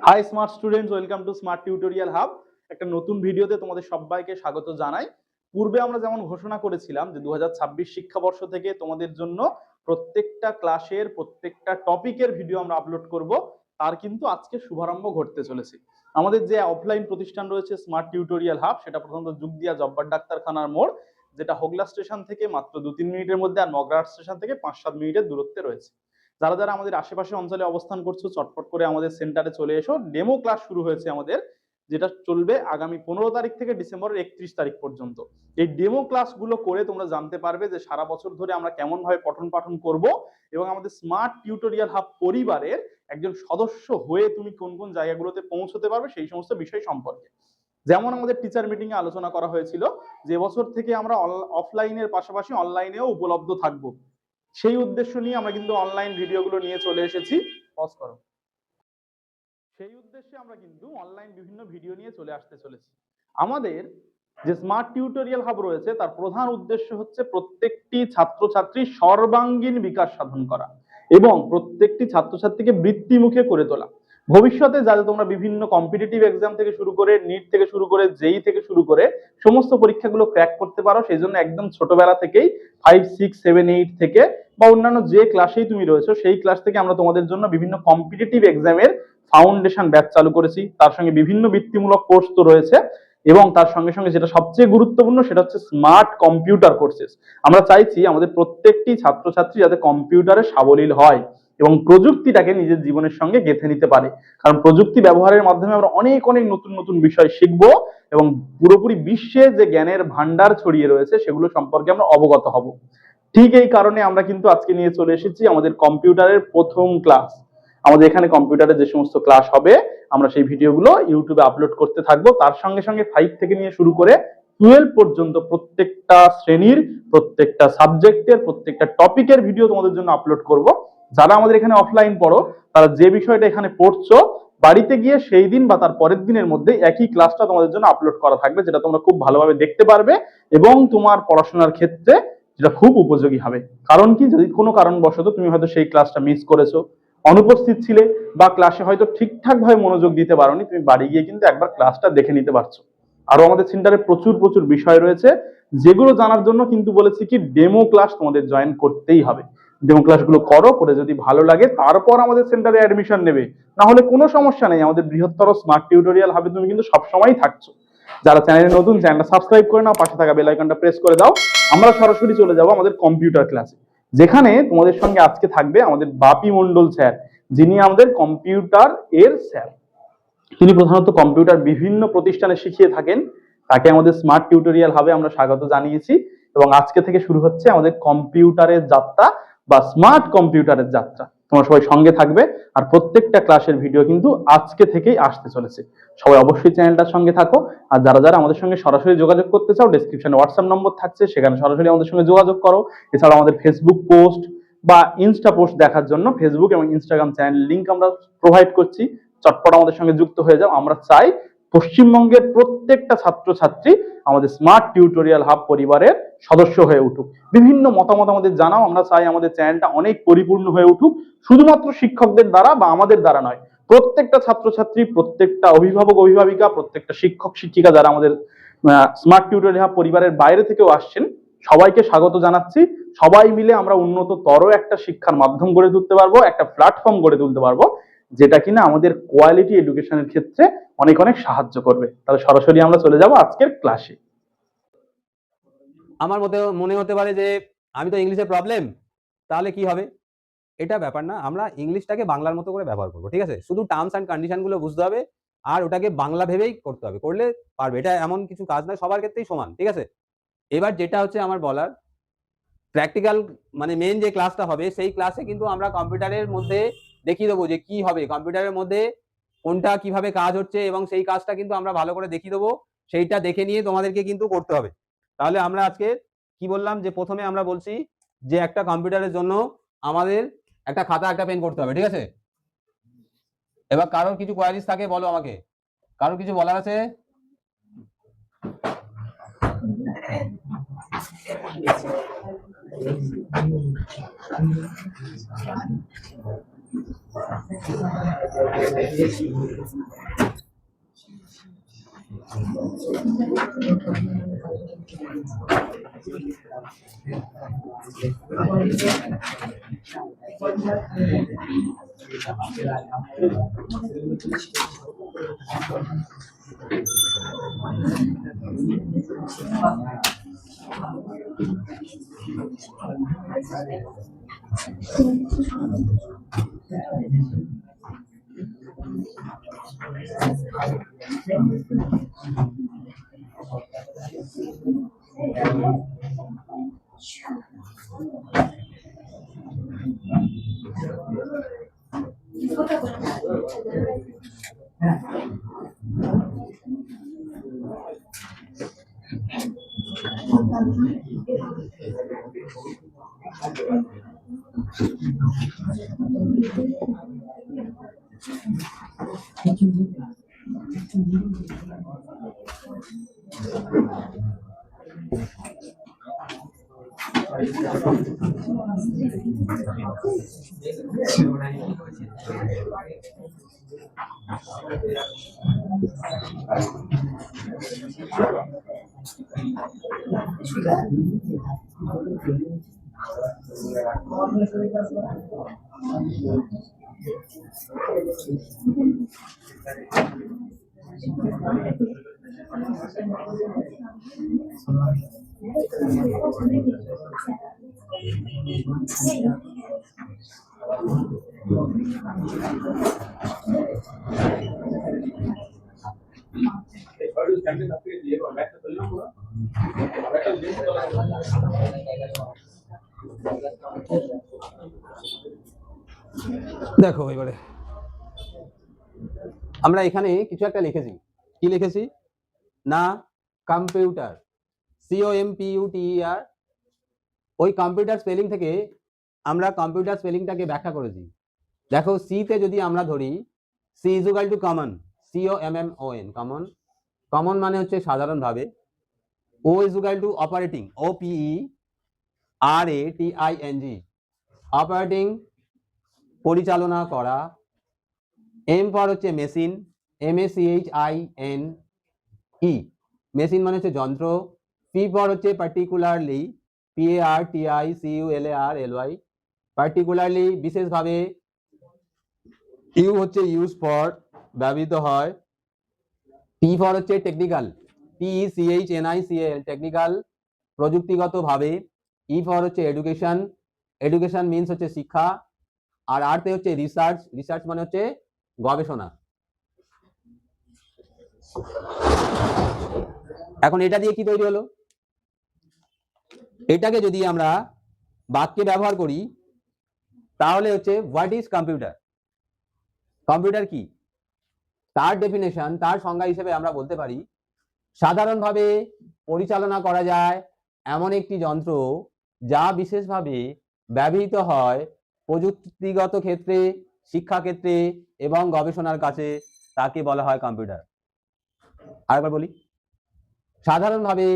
High smart students, welcome to smart tutorial hub. একটা নতুন ভিডিওতে তোমাদের সবাইকে স্বাগত জানাই। পূর্বে আমরা যেমন ঘোষণা করেছিলাম যে 2026 শিক্ষাবর্ষ থেকে তোমাদের জন্য প্রত্যেকটা ক্লাসের প্রত্যেকটা টপিকের ভিডিও আমরা আপলোড করব, তার কিন্তু আজকে শুভারম্ভ ঘটতে চলেছে। আমাদের যে অফলাইন প্রতিষ্ঠান রয়েছে স্মার্ট টিউটোরিয়াল হাব, সেটা প্রথমত যুগদিয়া জব্বার ডাক্তারখানার মোড়, যেটা হোগলা স্টেশন থেকে মাত্র 2-3 মিনিটের মধ্যে, আর নগরাট স্টেশন থেকে 5-7 মিনিটের দূরত্বে রয়েছে। যারা যারা আমাদের আশেপাশে অঞ্চলে অবস্থান করছো, চটপট করে আমাদের সেন্টারে চলে এসো। ডেমো ক্লাস শুরু হয়েছে আমাদের, যেটা চলবে আগামী 15 তারিখ থেকে ডিসেম্বরের 31 তারিখ পর্যন্ত। এই ডেমো ক্লাসগুলো করে তোমরা জানতে পারবে যে সারা বছর ধরে আমরা কেমন ভাবে পঠন পাঠন করব, এবং আমাদের স্মার্ট টিউটোরিয়াল হাব পরিবারের একজন সদস্য হয়ে তুমি কোন কোন জায়গাগুলোতে পৌঁছতে পারবে সেই সমস্ত বিষয় সম্পর্কে। যেমন আমাদের টিচার মিটিং এ আলোচনা করা হয়েছিল যে বছর থেকে আমরা অফলাইনের পাশাপাশি অনলাইনেও উপলব্ধ থাকবো, সেই উদ্দেশ্য নিয়ে আমরা কিন্তু অনলাইন ভিডিওগুলো নিয়ে চলে এসেছি। পজ করো। সেই উদ্দেশ্যে আমরা কিন্তু অনলাইন বিভিন্ন ভিডিও নিয়ে চলে আসতে চলেছি। আমাদের যে স্মার্ট টিউটোরিয়াল হাব রয়েছে তার প্রধান উদ্দেশ্য হচ্ছে প্রত্যেকটি ছাত্রছাত্রীর সর্বাঙ্গীন বিকাশ সাধন করা এবং প্রত্যেকটি ছাত্রছাত্রীকে বৃত্তিমুখে করে তোলা। ভবিষ্যতে যাতে তোমরা বিভিন্ন কম্পিটিটিভ এক্সাম থেকে শুরু করে নিট থেকে শুরু করে জেই থেকে শুরু করে সমস্ত পরীক্ষাগুলো ক্র্যাক করতে পারো, সেই জন্য একদম ছোটবেলা থেকেই 5, 6, 7, 8 থেকে বা অন্যান্য যে ক্লাসেই তুমি রয়েছো সেই ক্লাস থেকে আমরা তোমাদের জন্য বিভিন্ন কম্পিটিটিভ এক্সামের ফাউন্ডেশন ব্যাচ চালু করেছি। তার সঙ্গে বিভিন্ন বৃত্তিমূলক কোর্স তো রয়েছে, এবং তার সঙ্গে সঙ্গে যেটা সবচেয়ে গুরুত্বপূর্ণ সেটা হচ্ছে স্মার্ট কম্পিউটার কোর্সেস। আমরা চাইছি আমাদের প্রত্যেকটি ছাত্রছাত্রী যাতে কম্পিউটারে সাবলীল হয় এবং প্রযুক্তিটাকে নিজের জীবনের সঙ্গে গেঁথে নিতে পারে, কারণ প্রযুক্তি ব্যবহারের মাধ্যমে আমরা অনেক অনেক নতুন নতুন বিষয় শিখবো এবং পুরোপুরি বিশ্বে যে জ্ঞানের ভান্ডার ছড়িয়ে রয়েছে সেগুলো সম্পর্কে আমরা অবগত হব। ঠিক এই কারণে আমরা কিন্তু আজকে নিয়ে চলে এসেছি আমাদের কম্পিউটারের প্রথম ক্লাস। আমাদের এখানে কম্পিউটারে যে সমস্ত ক্লাস হবে আমরা সেই ভিডিওগুলো ইউটিউবে আপলোড করতে থাকবো। তার সঙ্গে সঙ্গে 5 থেকে নিয়ে শুরু করে 12 পর্যন্ত প্রত্যেকটা শ্রেণীর প্রত্যেকটা সাবজেক্টের প্রত্যেকটা টপিকের ভিডিও তোমাদের জন্য আপলোড করব। যারা আমাদের এখানে অফলাইন পড়ো তারা যে বিষয়টা এখানে পড়ছো বাড়িতে গিয়ে সেই দিন বা তার পরের দিনের মধ্যে একই ক্লাসটা তোমাদের জন্য আপলোড করা থাকবে, যেটা তোমরা খুব ভালোভাবে দেখতে পারবে এবং তোমার পড়াশোনার ক্ষেত্রে যেটা খুব উপযোগী হবে। কারণ কি, যদি কোনো কারণবশত তুমি হয়তো সেই ক্লাসটা মিস করেছো, অনুপস্থিত ছিলে বা ক্লাসে হয়তো ঠিকঠাক ভাবে মনোযোগ দিতে পারোনি, তুমি বাড়ি গিয়ে কিন্তু একবার ক্লাসটা দেখে নিতে পারছো। আরো আমাদের সেন্টারে প্রচুর প্রচুর বিষয় রয়েছে যেগুলো জানার জন্য কিন্তু বলেছি কি ডেমো ক্লাস তোমাদের জয়েন করতেই হবে। ডেমো ক্লাসগুলো করো, করে যদি ভালো লাগে তারপর আমাদের সেন্টারে অ্যাডমিশন নেবে, না হলে কোনো সমস্যা নেই। আমাদের বৃহত্তর স্মার্ট টিউটোরিয়াল হবে তুমি কিন্তু সবসময় থাকছো। যারা চ্যানেলে নতুন, চ্যানেলটা সাবস্ক্রাইব করে নাও, পাশে থাকা বেল আইকনটা প্রেস করে দাও। আমরা সরাসরি চলে যাব আমাদের কম্পিউটার ক্লাসে, যেখানে তোমাদের সঙ্গে আজকে থাকবে আমাদের বাপি মন্ডল স্যার, যিনি আমাদের কম্পিউটার এর স্যার। তিনি প্রধানত কম্পিউটার বিভিন্ন প্রতিষ্ঠানে শিখিয়ে থাকেন। তাকে আমাদের স্মার্ট টিউটোরিয়াল হাবে আমরা স্বাগত জানিয়েছি, এবং আজকে থেকে শুরু হচ্ছে আমাদের কম্পিউটারের যাত্রা বা স্মার্ট কম্পিউটারের যাত্রা। তোমরা সবাই সঙ্গে থাকবে, আর প্রত্যেকটা ক্লাসের ভিডিও কিন্তু আজকে থেকেই আসতে চলেছে। সবাই অবশ্যই চ্যানেলটার সঙ্গে থাকো। আর যারা যারা আমাদের সঙ্গে সরাসরি যোগাযোগ করতে চাও, ডেসক্রিপশনে হোয়াটসঅ্যাপ নম্বর থাকছে, সেখানে সরাসরি আমাদের সঙ্গে যোগাযোগ করো। এছাড়াও আমাদের ফেসবুক পোস্ট বা ইনস্টা পোস্ট দেখার জন্য ফেসবুক এবং ইনস্টাগ্রাম চ্যানেল লিংক আমরা প্রোভাইড করছি। চটপট আমাদের সঙ্গে যুক্ত হয়ে যাও। আমরা চাই পশ্চিমবঙ্গের প্রত্যেকটা ছাত্রছাত্রী আমাদের স্মার্ট টিউটোরিয়াল হাব পরিবারের সদস্য হয়ে উঠুক। বিভিন্ন মতামত আমাদের জানাও। আমরা চাই আমাদের চ্যানেলটা অনেক পরিপূর্ণ হয়ে উঠুক, শুধুমাত্র শিক্ষকদের দ্বারা বা আমাদের দ্বারা নয়, প্রত্যেকটা ছাত্রছাত্রী, প্রত্যেকটা অভিভাবক অভিভাবিকা, প্রত্যেকটা শিক্ষক শিক্ষিকা যারা আমাদের স্মার্ট টিউটোরিয়াল হাব পরিবারের বাইরে থেকেও আসছেন, সবাইকে স্বাগত জানাচ্ছি। সবাই মিলে আমরা উন্নততর একটা শিক্ষার মাধ্যম গড়ে তুলতে পারবো, একটা প্ল্যাটফর্ম গড়ে তুলতে পারবো, যেটা কিনা আমাদের কোয়ালিটি এডুকেশনের ক্ষেত্রে অনেক অনেক সাহায্য করবে। তাহলে সরাসরি আমরা চলে যাব আজকের ক্লাসে। আমার মনে হতে পারে যে আমি তো ইংলিশে প্রবলেম, তাহলে কি হবে? এটা ব্যাপার না, আমরা ইংলিশটাকে বাংলার মতো করে ব্যবহার করবো, ঠিক আছে? শুধু টার্মস অ্যান্ড কন্ডিশন গুলো বুঝতে হবে আর ওটাকে বাংলা ভেবেই করতে হবে, করলে পারবে। এটা এমন কিছু কাজ নয়, সবার ক্ষেত্রেই সমান, ঠিক আছে? এবার যেটা হচ্ছে আমার বলার, প্র্যাকটিক্যাল মানে মেন যে ক্লাসটা হবে সেই ক্লাসে কিন্তু আমরা কম্পিউটারের মধ্যে দেখিয়ে দেবো যে কি হবে, কম্পিউটারের মধ্যে কোনটা কিভাবে কাজ হচ্ছে, এবং সেই কাজটা কিন্তু আমরা ভালো করে দেখিয়ে দেবো। সেইটা দেখে নিয়ে তোমাদেরকে কিন্তু করতে হবে। তাহলে আমরা আজকে কি বললাম, যে প্রথমে আমরা বলছি যে একটা কম্পিউটারের জন্য আমাদের একটা খাতা একটা পেন করতে হবে, ঠিক আছে? এবার কারোর কিছু কোয়ারিজ থাকে বলো আমাকে, কারোর কিছু বলার আছে? দেখো এবারে আমরা এখানে কিছু একটা লিখেছি, কি লিখেছি না কম্পিউটার, COMPUTER, ওই কম্পিউটার স্পেলিং থেকে আমরা কম্পিউটার স্পেলিংটাকে ব্যাখ্যা করেছি। দেখো সি তে যদি আমরা ধরি C is equal to common, COMMON, common, common মানে হচ্ছে সাধারণভাবে, ও is equal to operating, OPERATING, operating পরিচালনা করা, এম ফর হচ্ছে মেশিন, MACHINE, মেশিন মানে হচ্ছে যন্ত্র, পি ফর হচ্ছে পার্টিকুলারলি, PARTICULARLY, পার্টিকুলারলি বিশেষভাবে, ইউ হচ্ছে ইউজ ফর ব্যবহৃত হয়, টি ফর হচ্ছে টেকনিক্যাল, TECHNICAL, টেকনিক্যাল প্রযুক্তিগতভাবে, ই ফর হচ্ছে এডুকেশন, এডুকেশন মিনস হচ্ছে শিক্ষা, আর আর তে হচ্ছে রিসার্চ, রিসার্চ মানে হচ্ছে গবেষণা। এখন এটা দিয়ে কি তৈরি হলো, এটাকে যদি আমরা বাক্যে ব্যবহার করি তাহলে হচ্ছে হোয়াট ইজ কম্পিউটার, কম্পিউটার কি, তার ডেফিনেশন, তার সংজ্ঞা হিসেবে আমরা বলতে পারি সাধারণভাবে পরিচালনা করা যায় এমন একটি যন্ত্র যা বিশেষভাবে ব্যবহৃত হয় প্রযুক্তিগত ক্ষেত্রে, শিক্ষা ক্ষেত্রে এবং গবেষণার কাছে, তাকে বলা হয় কম্পিউটার। আরেকবার বলি, সাধারণভাবে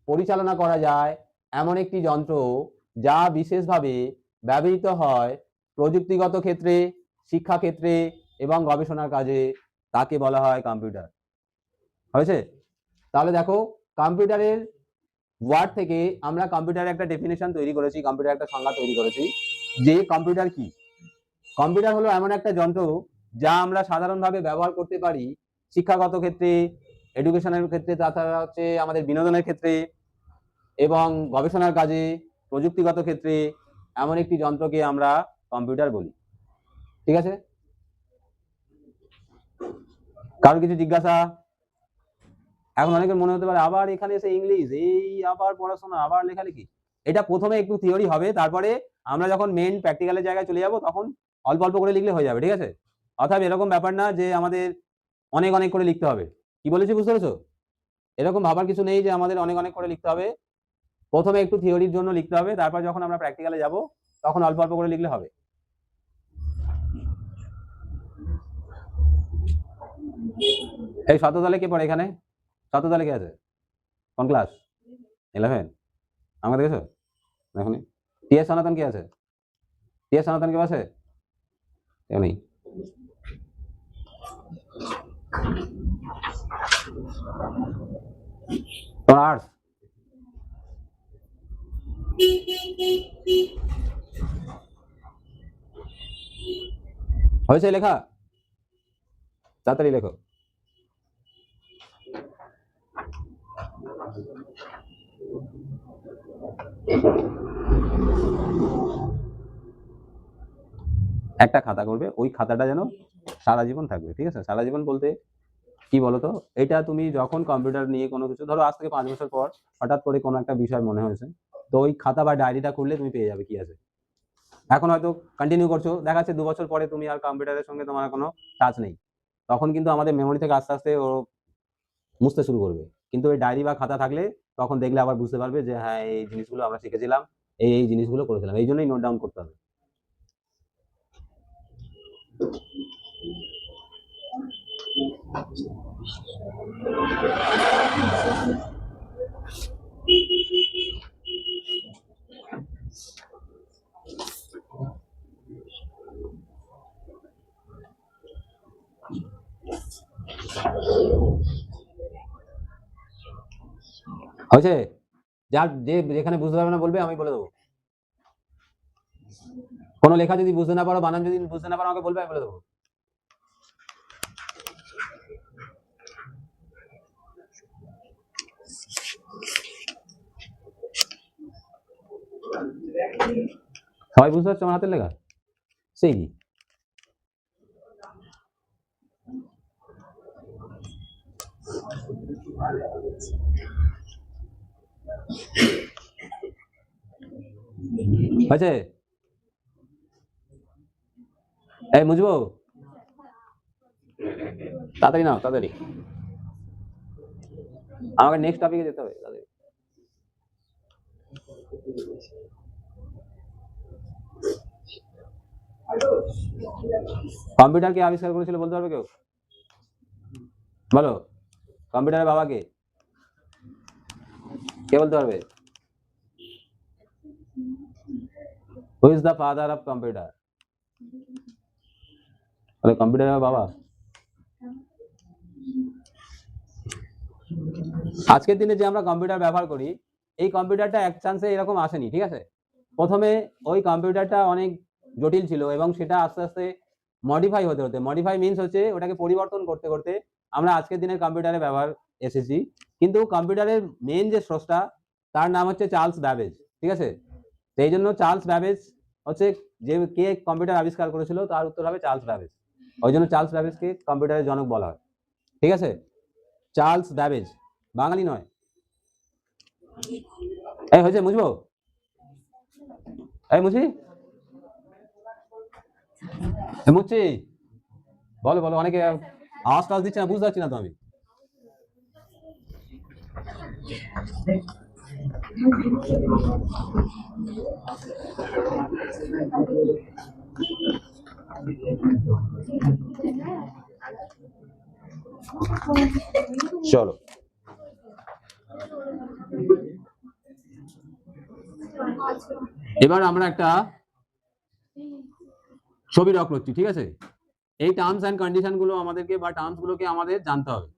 পরিচালনা করা যায় এমন একটি যন্ত্র যা বিশেষভাবে ব্যবহৃত হয় প্রযুক্তিগত ক্ষেত্রে, শিক্ষা ক্ষেত্রে এবং গবেষণার কাজে, তাকে বলা হয় কম্পিউটার। হয়েছে? তাহলে দেখো কম্পিউটারের ওয়ার্ড থেকে আমরা কম্পিউটারের একটা ডেফিনেশন তৈরি করেছি, কম্পিউটার একটা সংজ্ঞা তৈরি করেছি যে কম্পিউটার কি। কম্পিউটার হলো এমন একটা যন্ত্র যা আমরা সাধারণভাবে ব্যবহার করতে পারি শিক্ষাগত ক্ষেত্রে, এডুকেশনের ক্ষেত্রে, তাছাড়া হচ্ছে আমাদের বিনোদনের ক্ষেত্রে এবং গবেষণার কাজে, প্রযুক্তিগত ক্ষেত্রে, এমন একটি যন্ত্রকে আমরা কম্পিউটার বলি। ঠিক আছে? কারোর কিছু জিজ্ঞাসা? এখন অনেকের মনে হতে পারে আবার এখানে এসে ইংলিশ, এই আবার পড়াশোনা, আবার লেখালেখি। এটা প্রথমে একটু থিওরি হবে, তারপরে আমরা যখন মেইন প্র্যাকটিক্যালের জায়গায় চলে যাব তখন অল্প অল্প করে লিখলে হয়ে যাবে। ঠিক আছে? অর্থাৎ এরকম ব্যাপার না যে আমাদের অনেক অনেক করে লিখতে হবে। কি বলেছি বুঝতে পেরেছো? এরকম ভাবার কিছু নেই যে আমাদের অনেক অনেক করে লিখতে হবে। প্রথমে একটু থিওরির জন্য লিখতে হবে, তারপর যখন আমরা প্র্যাকটিক্যালে যাব তখন অল্প অল্প করে লিখলে হবে। এই শততলে কে পড়ে এখানে? শততলে কে আছে? কোন ক্লাস? 11? আমাকে দেখেছো? এখনই টিএস সনাতন কে আছে? টিএস সনাতন কেউ আছে? নেই। তোমার আর্টস হয়েছে লেখা? তাড়াতাড়ি লেখো। একটা খাতা করবে, ওই খাতাটা যেন সারা জীবন থাকবে, ঠিক আছে? সারা জীবন বলতে কি বলতো, এটা তুমি যখন কম্পিউটার নিয়ে কোনো কিছু, ধরো আজ থেকে 5 বছর পর হঠাৎ করে কোনো একটা বিষয় মনে হয়েছে, তো ওই খাতা বা ডায়েরিটা খুললে তুমি পেয়ে যাবে কি আছে। এখন হয়তো কন্টিনিউ করছো, দেখা যাচ্ছে 2 বছর পরে তুমি আর কম্পিউটারের সঙ্গে তোমার কোনো টাচ নেই, তখন কিন্তু আমাদের মেমোরি থেকে আস্তে আস্তে ও মুছতে শুরু করবে। কিন্তু ওই ডায়েরি বা খাতা থাকলে তখন দেখলে আবার বুঝতে পারবে যে হ্যাঁ, এই জিনিসগুলো আমরা শিখেছিলাম, এই জিনিসগুলো করেছিলাম। এই জন্যই নোট ডাউন করতে হবে। হয়েছে? যার যেখানে বুঝতে পারবে না বলবে, আমি বলে দেবো। কোনো লেখা যদি বুঝতে না পারো, বানান যদি বুঝতে না পারো, আমাকে বলবে, আমি বলে দেবো। সবাই বুঝতে পারছো আমার হাতের লেখা? সেই কি হয়েছে? এই মুজবো, তাড়াতাড়ি নাও, তাড়াতাড়ি, আমাকে নেক্সট টপিকে যেতে হবে তাড়াতাড়ি। কম্পিউটার কে আবিষ্কার করেছিল বলতে পারবে কেউ? বলো, কম্পিউটারের বাবা কে? কে বলতে পারবে? Who is the father of computer? তাহলে কম্পিউটারের বাবা আজকের দিনে যে আমরা কম্পিউটার ব্যবহার করি, এই কম্পিউটারটা এক চান্সে এরকম আসেনি, ঠিক আছে? প্রথমে ওই কম্পিউটারটা অনেক জটিল ছিল এবং সেটা আস্তে আস্তে মডিফাই হতে হতে, মডিফাই মিনস হচ্ছে ওটাকে পরিবর্তন করতে করতে আমরা আজকের দিনের কম্পিউটারে ব্যবহার এসেছি। কিন্তু কম্পিউটারের মেন যে স্রষ্টা, তার নাম হচ্ছে চার্লস ব্যাবেজ, ঠিক আছে? সেই জন্য চার্লস ব্যাবেজ হচ্ছে, যে কে কম্পিউটার আবিষ্কার করেছিল তার উত্তর হবে চার্লস ব্যাবেজ। ওই জন্য চার্লস ব্যাবেজকে কম্পিউটারের জনক বলা হয়, ঠিক আছে? চার্লস ব্যাবেজ, বাঙালি নয়। এই হয়েছে মুছবো? এই মুছি, মুছছি, বলো বলো, অনেকে আওয়াজ টাওয়াজ দিচ্ছে না, বুঝতে পারছি না তো আমি। চলো, এবার আমরা একটা ছবি ড্র করছি, ঠিক আছে? এই টার্মস এন্ড কন্ডিশন গুলো আমাদেরকে, বা টার্মস গুলোকে আমাদের জানতে হবে।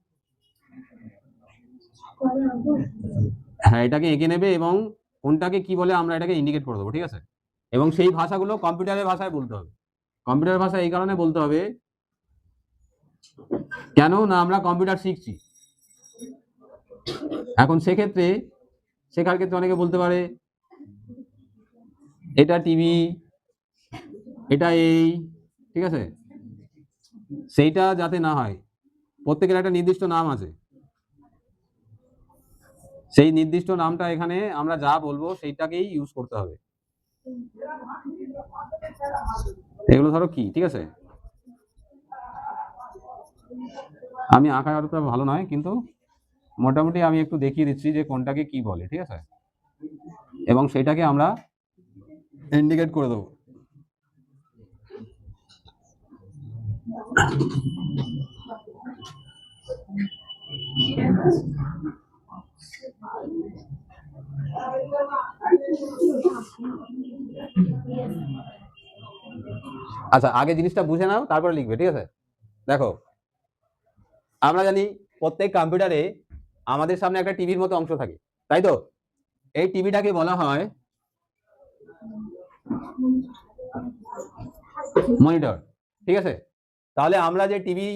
হ্যাঁ, এটাকে এঁকে নেবে এবং কোনটাকে কি বলে আমরা এটাকে ইন্ডিকেট করে দেবো, ঠিক আছে? এবং সেই ভাষাগুলো কম্পিউটারের ভাষায় বলতে হবে। কম্পিউটার ভাষা এই কারণে বলতে হবে, কেন না আমরা কম্পিউটার শিখছি। এখন সেক্ষেত্রে, শেখার ক্ষেত্রে অনেকে বলতে পারে এটা টিভি, এটা এই, ঠিক আছে? সেইটা যাতে না হয়, প্রত্যেকের একটা নির্দিষ্ট নাম আছে, সেই নির্দিষ্ট নামটা এখানে আমরা যা বলবো সেইটাকেই ইউজ করতে হবে। এগুলো ধরো কি, ঠিক আছে? আমি আঁকায় অতটা ভালো নয়, কিন্তু মোটামুটি আমি একটু দেখিয়ে দিচ্ছি যে কোনটাকে কি বলে, ঠিক আছে? এবং সেটাকে আমরা ইন্ডিকেট করে দেবো। আচ্ছা, আগে জিনিসটা বুঝে নাও, তারপরে লিখবে, ঠিক আছে? দেখো, আমরা জানি প্রত্যেক কম্পিউটারে আমাদের সামনে একটা টিভির মতো অংশ থাকে, তাই তো? এই টিভিটাকে বলা হয় মনিটর, ঠিক আছে? তাহলে আমরা যে টিভি,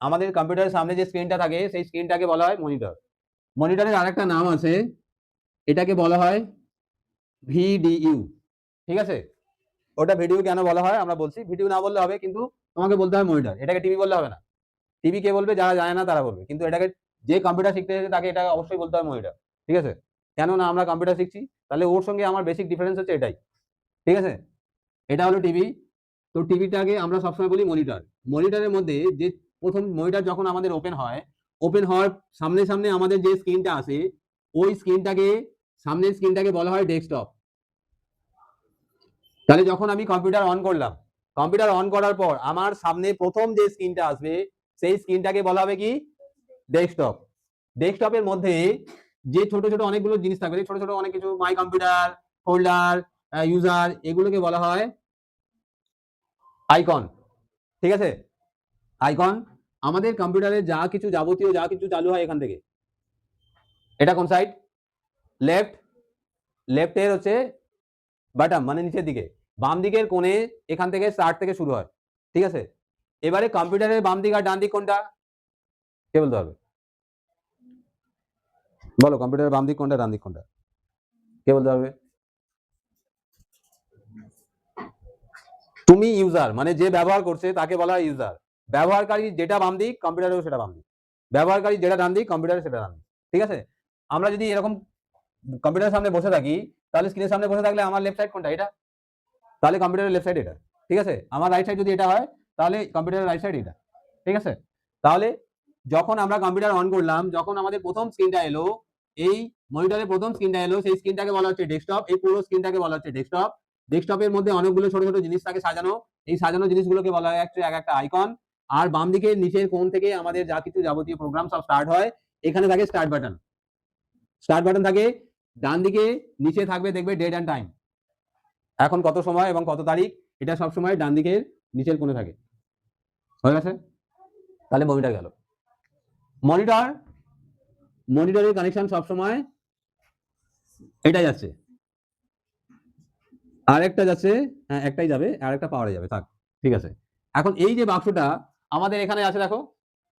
আমাদের কম্পিউটারের সামনে যে স্ক্রিনটা থাকে, সেই স্ক্রিনটাকে বলা হয় মনিটর। মনিটরের আরেকটা নাম আছে, এটাকে বলা হয় ভিডিইউ, ঠিক আছে? ওটা ভিডিও কেন বলা হয় আমরা বলছি, ভিডিও না বললে হবে, কিন্তু তোমাকে বলতে হবে মনিটর, এটাকে টিভি বললে হবে না। টিভি কে বলবে? যারা জানে না তারা বলবে, কিন্তু এটাকে যে কম্পিউটার শিখতে এসেছে তাকে এটা অবশ্যই বলতে হবে মনিটর, ঠিক আছে? কেন না আমরা কম্পিউটার শিখছি, তাহলে ওর সঙ্গে আমার বেসিক ডিফারেন্স হচ্ছে এটাই, ঠিক আছে? এটা হলো টিভি। তো টিভিটাকে আমরা সবসময় বলি মনিটর। মনিটরের মধ্যে যে প্রথম মনিটর যখন আমাদের ওপেন হয়, ওপেন হওয়ার সামনে সামনে আমাদের যে স্ক্রিনটা আসে, ওই স্ক্রিনটাকে, সামনের স্ক্রিনটাকে বলা হয় ডেস্কটপ। তাহলে যখন আমি কম্পিউটার অন করলাম, কম্পিউটার অন করার পর আমার সামনে প্রথম যে স্ক্রিনটা আসবে, সেই স্ক্রিনটাকে বলা হবে কি? ডেস্কটপ। ডেস্কটপের মধ্যে যে ছোট ছোট অনেকগুলো জিনিস থাকবে, ছোট ছোট অনেক কিছু, মাই কম্পিউটার, ফোল্ডার, ইউজার, এগুলোকে বলা হয় আইকন, ঠিক আছে? আইকন। আমাদের কম্পিউটারে যা কিছু যাবতীয় যা কিছু চালু হয় এখান থেকে। এটা কোন সাইড? লেফট। লেফটের হচ্ছে বাটন, মানে নিচের দিকে। বাম দিকের কোণে এখান থেকে স্টার্ট থেকে শুরু হয়, ঠিক আছে? এবারে কম্পিউটারের বাম দিক আর ডান দিক কোনটা? কে বলতে হবে? বলো, কম্পিউটারের বাম দিক কোনটা, ডান দিক কোনটা? কে বলতে হবে? তুমি ইউজার, মানে যে ব্যবহার করছে তাকে বলা হয় ইউজার। ব্যবহারকারী যেটা বাম দিক, কম্পিউটারেও সেটা বাম দিক। ব্যবহারকারী যেটা ডান দিক, কম্পিউটারে সেটা ডান দিক, ঠিক আছে? আমরা যদি এরকম কম্পিউটারের সামনে বসে থাকি, তাহলে স্ক্রিনের সামনে বসে থাকলে আমার লেফট সাইড কোনটা? এটা। তাহলে কম্পিউটারের লেফট সাইড এটা, ঠিক আছে? আমার রাইট সাইড যদি এটা হয়, তাহলে কম্পিউটারের রাইট সাইড এটা, ঠিক আছে? তাহলে যখন আমরা কম্পিউটার অন করলাম, যখন আমাদের প্রথম স্ক্রিনটা এলো, এই মনিটরের প্রথম স্ক্রিনটা এলো, সেই স্ক্রিনটাকে বলা হচ্ছে ডেস্কটপ। এই পুরো স্ক্রিনটাকে বলা হচ্ছে ডেস্কটপ। ডেস্কটপের মধ্যে অনেকগুলো ছোট ছোট জিনিস থাকে সাজানো, এই সাজানো জিনিসগুলোকে বলা হয় এক একটা আইকন। আর বাম দিকে নিচের কোণ থেকে আমাদের যা কিছু যাবতীয় প্রোগ্রাম সব স্টার্ট হয়, এখানে থাকে স্টার্ট বাটন। স্টার্ট বাটন থাকে। ডান দিকে নিচে থাকবে, দেখবে ডেট অ্যান্ড টাইম, এখন কত সময় এবং কত তারিখ, এটা সব সময় ডান দিকের নিচের কোণে থাকে। হয়ে গেছে? তাহলে মনিটর গেল। মনিটর, মনিটরের কানেকশন সব সময় এটা যাচ্ছে, আর একটা যাচ্ছে, হ্যাঁ একটাই যাবে, আর একটা পাওয়ারে যাবে, থাক, ঠিক আছে? এখন এই যে বাক্সটা আমাদের এখানে আছে, দেখো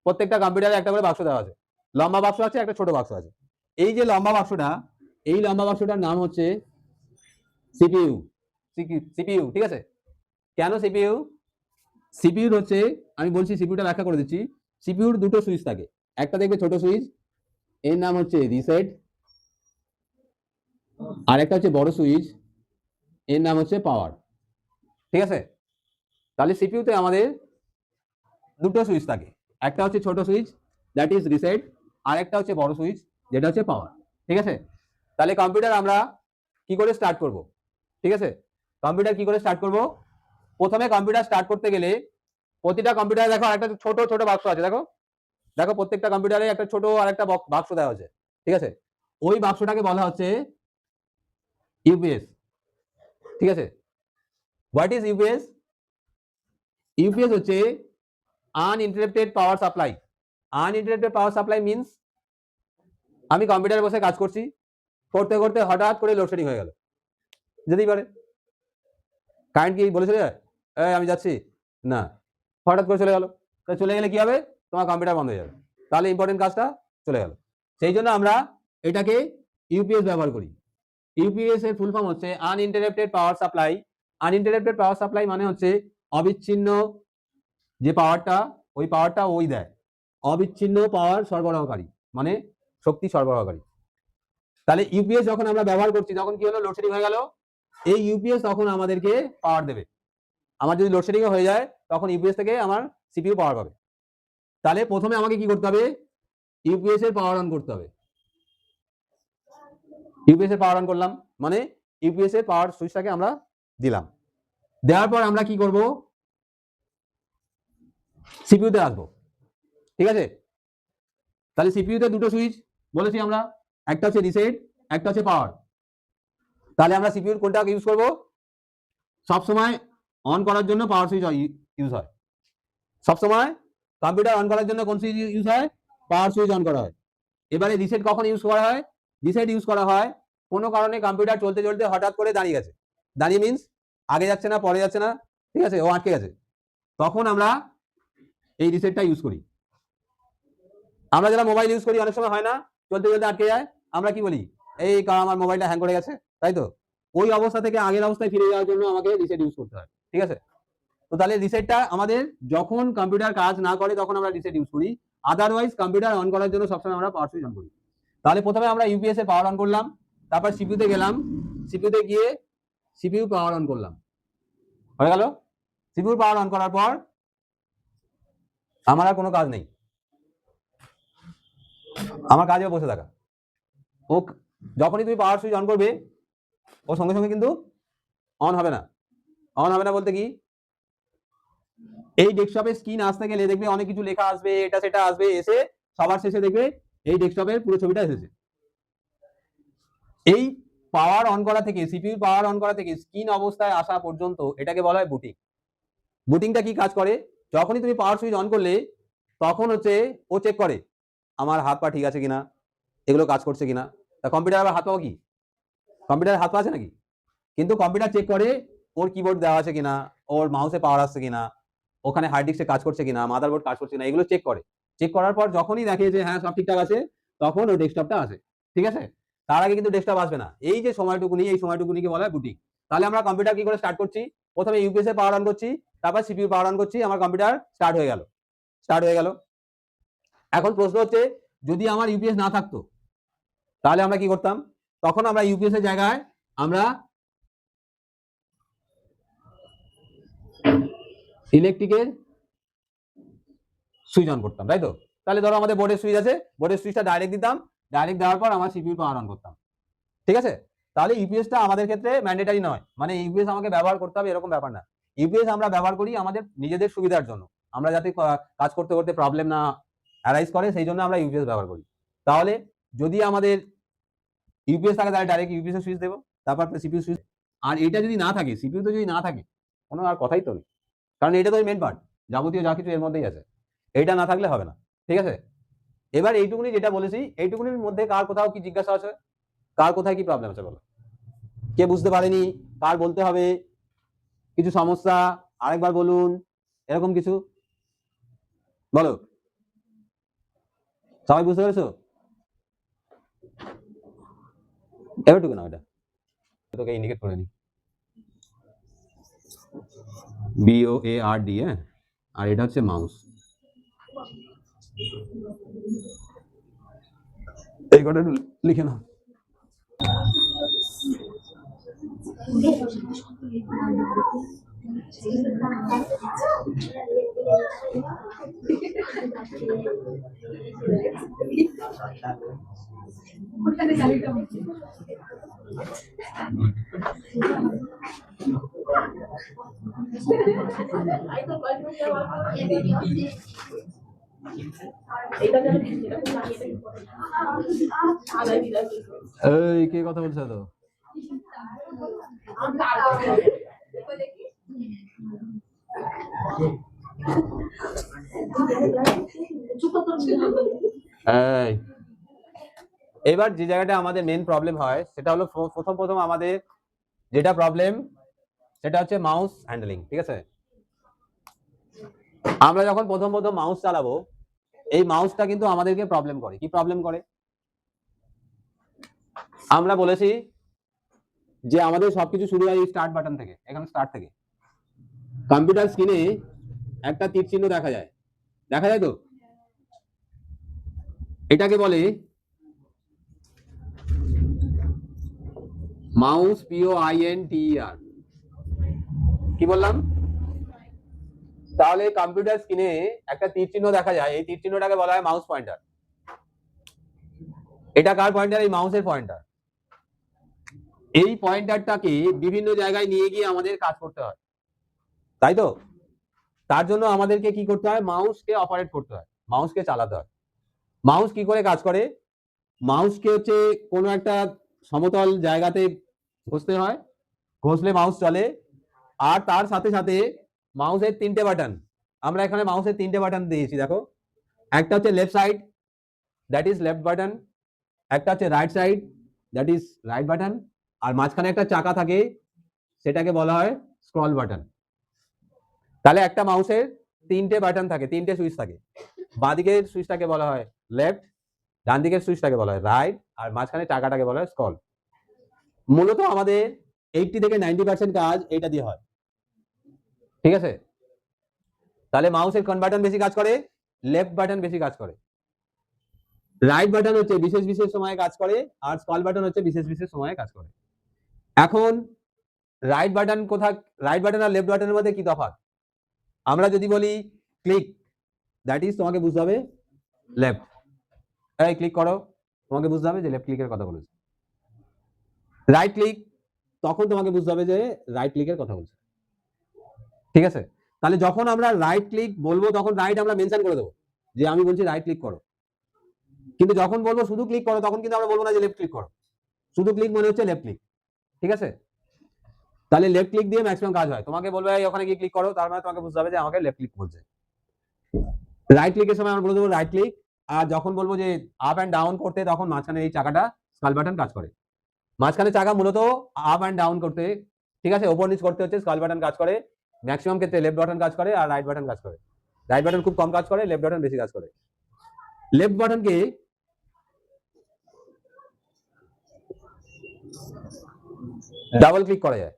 প্রত্যেকটা কম্পিউটারে একটা করে বাক্স দেওয়া আছে, লম্বা বাক্স আছে, একটা ছোট বাক্স আছে। এই যে লম্বা বাক্সটা, এই লম্বা বাক্সটার নাম হচ্ছে সিপিইউ। সিপিইউ, ঠিক আছে? কেন সিপিইউ? সিপিইউর হচ্ছে, আমি বলছি সিপিইউটা ব্যাখ্যা করে দিচ্ছি। সিপিইউর দুটো সুইচ থাকে, একটা দেখবে ছোট সুইচ, এর নাম হচ্ছে রিসেট, আর একটা হচ্ছে বড় সুইচ, এর নাম হচ্ছে পাওয়ার, ঠিক আছে? তাহলে সিপিইউতে আমাদের দুটো সুইচ থাকে, একটা হচ্ছে ছোট সুইচ, দ্যাট ইজ রিসেট, আর একটা হচ্ছে বড় সুইচ, যেটা হচ্ছে পাওয়ার, ঠিক আছে? তাহলে কম্পিউটার আমরা কি করে স্টার্ট করব, ঠিক আছে? কম্পিউটার কি করে স্টার্ট করব? প্রথমে কম্পিউটার স্টার্ট করতে গেলে প্রতিটা কম্পিউটারে দেখো একটা ছোট ছোট বাক্স আছে, দেখো দেখো প্রত্যেকটা কম্পিউটারে একটা ছোট আর একটা বাক্স দেওয়া আছে, ঠিক আছে? ওই বাক্সটাকে বলা হচ্ছে ইউপিএস, ঠিক আছে? What is UPS? ইউপিএস হচ্ছে uninterrupted power supply. Uninterrupted power supply means আমি কম্পিউটারে বসে কাজ করছি, করতে করতে হঠাৎ করে লোডশেডিং হয়ে গেল, যেতেই পারে। কারেন্ট কি বলে চলে যায়? আমি যাচ্ছি না, হঠাৎ করে চলে গেল, চলে গেলে কি হবে? তোমার কম্পিউটার বন্ধ হয়ে যাবে, তাহলে ইম্পর্টেন্ট কাজটা চলে গেল। সেই জন্য আমরা এটাকে ইউপিএস ব্যবহার করি। ইউপিএস এর ফুল ফর্ম হচ্ছে uninterrupted power supply. Uninterrupted power supply মানে হচ্ছে অবিচ্ছিন্ন যে পাওয়ারটা, ওই পাওয়ারটা ওই দেয়, অবিচ্ছিন্ন পাওয়ার সরবরাহকারী, মানে শক্তি সরবরাহকারী। তাহলে ইউপিএস যখন আমরা ব্যবহার করছি, যখন কি হলো, লোডশেডিং হয়ে গেল, এই ইউপিএস তখন আমাদেরকে পাওয়ার দেবে। আমার যদি লোডশেডিং হয়ে যায়, তখন ইউপিএস থেকে আমার সিপিইউ পাওয়ার পাবে। তাহলে প্রথমে আমাকে কি করতে হবে? ইউপিএস এর পাওয়ার অন করতে হবে। ইউপিএস এর পাওয়ার অন করলাম, মানে ইউপিএস এর পাওয়ার সুইচটাকে আমরা দিলাম। দেওয়ার পর আমরা কি করব? সিপিইউতে আসবো, ঠিক আছে? তাহলে সিপিইউতে দুটো সুইচ বলেছি আমরা, একটা হচ্ছে রিসেট, একটা হচ্ছে পাওয়ার। তাহলে আমরা সিপিইউর কোনটা ইউজ করব? সবসময় অন করার জন্য পাওয়ার সুইচ ইউজ হয়। সবসময় কম্পিউটার অন করার জন্য কোন সুইচ ইউজ হয়? পাওয়ার সুইচ অন করা হয়। এবারে রিসেট কখন ইউজ করা হয়? রিসেট ইউজ করা হয় কোনো কারণে কম্পিউটার চলতে চলতে হঠাৎ করে দাঁড়িয়ে গেছে। দাঁড়িয়ে মিন্স আগে যাচ্ছে না, পরে যাচ্ছে না, ঠিক আছে, ও আটকে গেছে। তখন আমরা এই রিসেটটা ইউজ করি। আমরা যারা মোবাইল ইউজ করি অনেক সময় হয় না, চলতে চলতে আটকে যায়, আমরা কি বলি? এই আমার মোবাইলটা হ্যাং করে গেছে, তাই তো? ওই অবস্থা থেকে আগের অবস্থায় ফিরে যাওয়ার জন্য আমাকে রিসেট ইউজ করতে হয়, ঠিক আছে? তো তাহলে রিসেটটা আমাদের যখন কম্পিউটার কাজ না করে তখন আমরা রিসেট ইউজ করি, আদারওয়াইজ কম্পিউটার অন করার জন্য সবসময় আমরা পাওয়ার সুইচ অন করি। তাহলে প্রথমে আমরা ইউপিএস এ পাওয়ার অন করলাম, তারপর সিপিইউ তে গেলাম, সিপিইউ তে গিয়ে সিপিইউ পাওয়ার অন করলাম, হয়ে গেল। সিপিইউ পাওয়ার অন করার পর আমার আর কোনো কাজ নেই, আমার কাজে বসে থাকা। ও যখনই তুমি পাওয়ার সুইচ অন করবে ও সঙ্গে সঙ্গে কিন্তু অন হবে না। অন হবে না বলতে কি, এই ডেস্কটপের স্ক্রিন আসতে গেলে দেখবে অনেক কিছু লেখা আসবে, এটা সেটা আসবে, এসে সবার শেষে দেখবে এই ডেস্কটপের পুরো ছবিটা এসেছে। এই পাওয়ার অন করা থেকে, সিপিইউ পাওয়ার অন করা থেকে স্ক্রিন অবস্থায় আসা পর্যন্ত এটাকে বলা হয় বুটিং। বুটিংটা কি কাজ করে? যখনই তুমি পাওয়ার সুইচ অন করলে তখন হচ্ছে ও চেক করে আমার হাত পা ঠিক আছে কিনা, এগুলো কাজ করছে কিনা। তা কম্পিউটার আবার হাত পাও কি? কম্পিউটার হাত পা আছে নাকি? কিন্তু কম্পিউটার চেক করে ওর কিবোর্ড দেওয়া আছে কিনা, ওর মাউসে পাওয়ার আসছে কিনা, ওখানে হার্ড ডিস্কে কাজ করছে কিনা, মাদারবোর্ড কাজ করছে কিনা, এগুলো চেক করে। চেক করার পর যখনই দেখে যে হ্যাঁ সব ঠিকঠাক আছে, তখন ওই ডেস্কটপটা আসে, ঠিক আছে? তার আগে কিন্তু ডেস্কটপ আসবে না। এই যে সময়টুকুনি, এই সময়টুকুনিকে বলা হয় বুটিং। তাহলে আমরা কম্পিউটার কি করে স্টার্ট করছি? প্রথমে ইউপিএস এ পাওয়ার অন করছি, তারপর সিপিইউ পাওয়ার অন করছি, আমার কম্পিউটার স্টার্ট হয়ে গেল, স্টার্ট হয়ে গেল। এখন প্রশ্ন হচ্ছে, যদি আমার ইউপিএস না থাকতো তাহলে আমরা কি করতাম? তখন আমরা ইউপিএস এর জায়গায় আমরা ইলেকট্রিকের সুইচ অন করতাম, তাই তো? তাহলে ধরো আমাদের বোর্ডের সুইচ আছে, বোর্ডের সুইচটা ডাইরেক্ট দিতাম, ডাইরেক্ট দেওয়ার পর আমার সিপিইউ পাওয়ার অন করতাম, ঠিক আছে? তাহলে ইউপিএসটা আমাদের ক্ষেত্রে ম্যান্ডেটরি নয়, মানে ইউপিএস আমাকে ব্যবহার করতে হবে এরকম ব্যাপার না। ইউপিএস আমরা ব্যবহার করি আমাদের নিজেদের সুবিধার জন্য, আমরা যাতে কাজ করতে করতে প্রবলেম না অ্যারাইজ করে সেই জন্য আমরা ইউপিএস ব্যবহার করি। তাহলে যদি আমাদের ইউপিএস থাকে তাহলে ডাইরেক্ট ইউপিএস এর সুইচ দেবো, তারপর সিপিইউ সুইচ। আর এটা যদি না থাকে, সিপিইউ তো যদি না থাকে, কোনো আর কথাই তো নেই, কারণ এটা তো মেন পার্ট, যাবতীয় যা কিছু এর মধ্যেই আছে, এইটা না থাকলে হবে না, ঠিক আছে? এবার এইটুকুনি যেটা বলেছি, এইটুকুনির মধ্যে কার কোথাও কি জিজ্ঞাসা আছে? কার কোথায় কি প্রবলেম আছে বলো? কে বুঝতে পারেনি? কার বলতে হবে কিছু সমস্যা? আরেকবার বলুন, এরকম কিছু বলো। সবাই বুঝতে পেরেছো? এবারটুকু না, এটা তোকে ইন্ডিকেট করে নি, BOARD, হ্যাঁ, আর এটা হচ্ছে মাউস। এই কটা লিখে নাও। এই কে কথা বলছে তো? এই এবার যে জায়গাটা আমাদের মেন প্রবলেম হয় সেটা হলো প্রথম আমাদের যেটা প্রবলেম সেটা হচ্ছে মাউস হ্যান্ডলিং, ঠিক আছে? আমরা যখন প্রথম মাউস চালাবো, এই মাউসটা কিন্তু আমাদেরকে প্রবলেম করে। কি প্রবলেম করে? আমরা বলেছি যে আমাদের সবকিছু শুরু হয় স্টার্ট বাটন থেকে, এখানে স্টার্ট থেকে। কম্পিউটার স্ক্রিনে একটা তীর চিহ্ন দেখা যায়, দেখা যায় তো? এটাকে বলে মাউস, POINTER। কি বললাম? তাহলে কম্পিউটার স্ক্রিনে একটা তীর চিহ্ন দেখা যায়, এই তীর চিহ্নটাকে বলা হয় মাউস পয়েন্টার। এটা কার পয়েন্টার? এই মাউসের পয়েন্টার। এই পয়েন্টারটাকে বিভিন্ন জায়গায় নিয়ে গিয়ে আমাদের কাজ করতে হয়, তাই তো? তার জন্য আমাদেরকে কি করতে হয়? মাউসকে অপারেট করতে হয়, মাউসকে চালাতে হয়। মাউস কি করে কাজ করে? মাউসকে হচ্ছে কোনো একটা সমতল জায়গাতে ঘষতে হয়, ঘষলে মাউস চলে। আর তার সাথে সাথে মাউসের 3টে বাটন, আমরা এখানে মাউসের 3টে বাটন দিয়েছি দেখো, একটা হচ্ছে left side, that is left button, একটা হচ্ছে right side, that is right button, আর মাঝখানে একটা চাকা থাকে, সেটাকে বলা হয় স্ক্রল বাটন। তাহলে একটা মাউসের 3টে বাটন থাকে, 3টে সুইচ থাকে। বাঁদিকের সুইচটাকে বলা হয় লেফট, ডান দিকের সুইচটাকে বলা হয় রাইট, আর মাঝখানে চাকাটাকে বলা হয় স্ক্রল। মূলত আমাদের 80 থেকে 90% কাজ এটা দিয়ে হয়, ঠিক আছে? তাহলে মাউসের কোন বাটন বেশি কাজ করে? লেফট বাটন বেশি কাজ করে। রাইট বাটন হচ্ছে বিশেষ বিশেষ সময়ে কাজ করে, আর স্ক্রল বাটন হচ্ছে বিশেষ বিশেষ সময়ে কাজ করে। এখন রাইট বাটন রাইট বাটন আর লেফট বাটনের মধ্যে কি তফাৎ? আমরা যদি বলি ক্লিক, দ্যাট ইজ তোমাকে বুঝতে হবে লেফট। এই ক্লিক করো, তোমাকে বুঝতে হবে যে লেফট ক্লিকের কথা বলেছে। রাইট ক্লিক, তখন তোমাকে বুঝতে হবে যে রাইট ক্লিকের কথা বলছে, ঠিক আছে? তাহলে যখন আমরা রাইট ক্লিক বলবো তখন রাইট আমরা মেনশন করে দেবো যে আমি বলছি রাইট ক্লিক করো, কিন্তু যখন বলবো শুধু ক্লিক করো তখন কিন্তু আমরা বলবো না যে লেফট ক্লিক করো। শুধু ক্লিক মানে হচ্ছে লেফট ক্লিক, ঠিক আছে? তাহলে লেফট ক্লিক দিয়ে ম্যাক্সিমাম কাজ হয়। তোমাকে বলবে ওখানে গিয়ে ক্লিক করো, তার মানে তোমাকে বুঝতে হবে যে আমাকে লেফট ক্লিক বলছে। রাইট ক্লিকের সময় আমরা বলে দেবো রাইট ক্লিক, আর যখন বলবো যে আপ অ্যান্ড ডাউন করতে তখন মাঝখানে এই চাকাটা স্ক্রল বাটন কাজ করে। মাঝখানে চাকা মূলত আপ অ্যান্ড ডাউন করতে, ঠিক আছে, ওপর নিচ করতে হচ্ছে স্ক্রল বাটন কাজ করে। ম্যাক্সিমাম ক্ষেত্রে লেফট বাটন কাজ করে আর রাইট বাটন কাজ করে। রাইট বাটন খুব কম কাজ করে, লেফট বাটন বেশি কাজ করে। লেফট বাটনকে ডাবল ক্লিক করা যায়,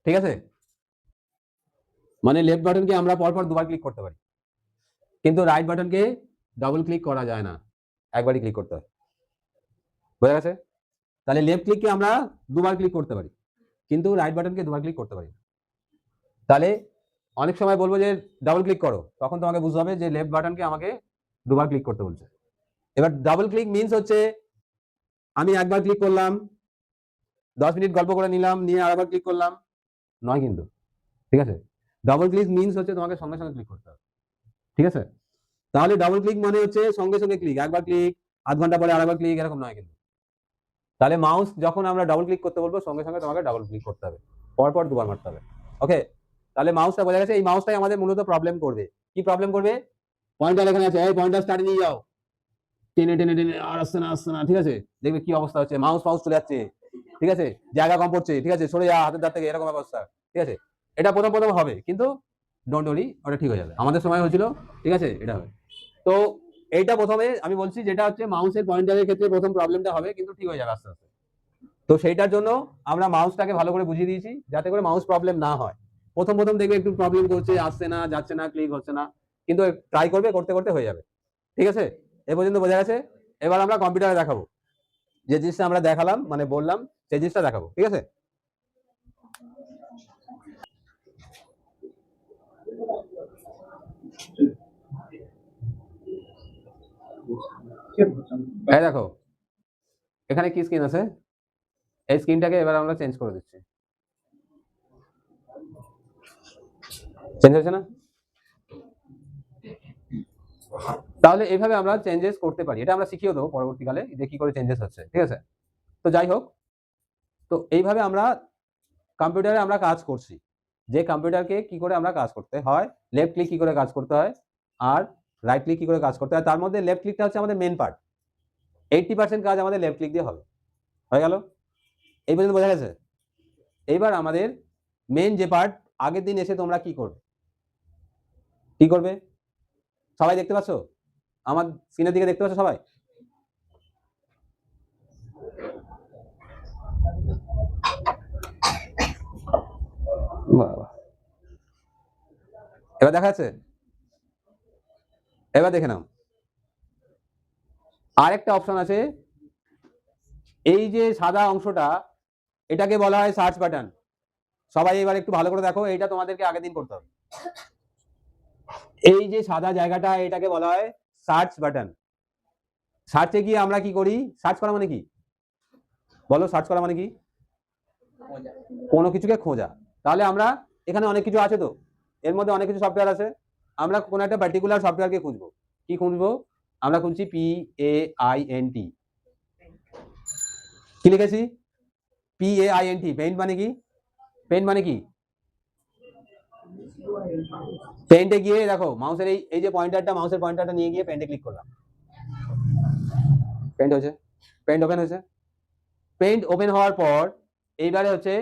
ঠিক আছে? মানে লেফট বাটনকে আমরা পরপর দুবার ক্লিক করতে পারি, কিন্তু রাইট বাটনকে ডাবল ক্লিক করা যায় না, একবারই ক্লিক করতে হয়। বোঝা গেছে? তাহলে লেফট ক্লিককে আমরা দুবার ক্লিক করতে পারি, কিন্তু রাইট বাটনকে দুবার ক্লিক করতে পারি না। তাহলে অনেক সময় বলবো যে ডাবল ক্লিক করো, তখন তোমাকে বুঝতে হবে যে লেফট বাটনকে আমাকে দুবার ক্লিক করতে বলছে। এবার ডাবল ক্লিক মিন্স হচ্ছে আমি একবার ক্লিক করলাম, 10 মিনিট গল্প করে নিলাম, নিয়ে আরেকবার ক্লিক করলাম, নয় কিন্তু, ঠিক আছে? ডাবল ক্লিক মিন্স হচ্ছে তোমাকে সঙ্গে সঙ্গে ক্লিক করতে হবে, ঠিক আছে? তাহলে ডাবল ক্লিক মানে হচ্ছে সঙ্গে সঙ্গে ক্লিক, একবার ক্লিক, আধ ঘন্টা পরে আরেকবার ক্লিক, এরকম নয় কিন্তু। তাহলে মাউস যখন আমরা ডাবল ক্লিক করতে বলবো সঙ্গে সঙ্গে তোমাকে ডাবল ক্লিক করতে হবে, পরপর দুবার মারতে হবে, ওকে? তাহলে মাউসটা বোঝা গেছে। এই মাউসটাই আমাদের মূলত প্রবলেম করবে। কি প্রবলেম করবে? পয়েন্টার এখানে আছে, এই পয়েন্টার স্টার্টে নিয়ে যাও, টেনে টেনে টেনে, আর আসছে না আসছে না, ঠিক আছে? দেখবে কি অবস্থা হচ্ছে, মাউস চলে যাচ্ছে, ঠিক আছে? জায়গা কম পড়ছে, ঠিক আছে? সরে যা হাতের দাঁত থেকে, এরকম অবস্থা, ঠিক আছে? এটা প্রথম প্রথম হবে, কিন্তু ডোন্ট ওয়ারি, ওটা ঠিক হয়ে যাবে। আমাদের সময় হয়েছিল, ঠিক আছে? এটা হবে। তো এইটা প্রথমে আমি বলছি, যেটা হচ্ছে মাউসের পয়েন্টারের ক্ষেত্রে প্রথম প্রবলেমটা হবে, কিন্তু ঠিক হয়ে যাবে আস্তে আস্তে। তো সেইটার জন্য আমরা মাউসটাকে ভালো করে বুঝিয়ে দিয়েছি, যাতে করে মাউস প্রবলেম না হয়। প্রথম প্রথম দেখবে একটু প্রবলেম করছে, আসছে না, যাচ্ছে না, ক্লিক হচ্ছে না, কিন্তু ট্রাই করবে, করতে করতে হয়ে যাবে, ঠিক আছে? এ পর্যন্ত বোঝা গেছে? এবার আমরা কম্পিউটারে দেখাবো, যে জিনিসটা আমরা দেখালাম মানে বললাম, সেই জিনিসটা দেখাবো, ঠিক আছে? এই দেখো, এখানে কি স্ক্রিন আছে, এই স্ক্রিনটাকে এবার আমরা চেঞ্জ করে দিচ্ছি। চেঞ্জ হয়েছে না? তাহলে এইভাবে আমরা চেঞ্জেস করতে পারি, এটা আমরা শিখিয়ে দেবো পরবর্তীকালে যে কি করে চেঞ্জেস হচ্ছে, ঠিক আছে? তো যাই হোক, তো এইভাবে আমরা কম্পিউটারে আমরা কাজ করছি, যে কম্পিউটারকে কি করে আমরা কাজ করতে হয়, লেফট ক্লিক কি করে কাজ করতে হয়, আর রাইট ক্লিক কি করে কাজ করতে হয়। তার মধ্যে লেফট ক্লিকটা হচ্ছে আমাদের মেন পার্ট, 80% কাজ আমাদের লেফট ক্লিক দিয়ে হবে। হয়ে গেল? এই পর্যন্ত বোঝা গেছে? এইবার আমাদের মেন যে পার্ট, আগের দিন এসে তোমরা কি করবে, কি করবে? সবাই দেখতে পাচ্ছ? আমার স্ক্রিনের দিকে দেখতে পাচ্ছ সবাই? বাবা, এবার দেখা যাচ্ছে? এবার দেখে নাও, আরেকটা অপশন আছে, এই যে সাদা অংশটা, এটাকে বলা হয় সার্চ বাটন। সবাই এবার একটু ভালো করে দেখো, এইটা তোমাদেরকে আগের দিন করতে হবে। এই যে সাদা জায়গাটা, এটাকে বলা হয় সার্চ বাটন। সার্চে গিয়ে আমরা কি করি? সার্চ করা মানে কি বলো? সার্চ করা মানে কি? কোনো কিছুকে খোঁজা। তাহলে আমরা এখানে অনেক কিছু আছে, তো এর মধ্যে অনেক কিছু সফটওয়্যার আছে, আমরা কোনো একটা পার্টিকুলার সফটওয়্যারকে খুঁজবো। কি খুঁজবো? আমরা খুঁজছি PAINT। কি লিখেছি? PAINT। পেইন্ট মানে কি? পেইন্ট মানে কি? পেন্টে গিয়ে দেখো মাউসের এই যে মাউসের পয়েন্টারটা নিয়ে গিয়ে পেন্টে ক্লিক করলাম, পেন্ট হয়েছে, পেন্ট ওপেন হয়েছে। পেন্ট ওপেন হওয়ার পর এইবারে হচ্ছে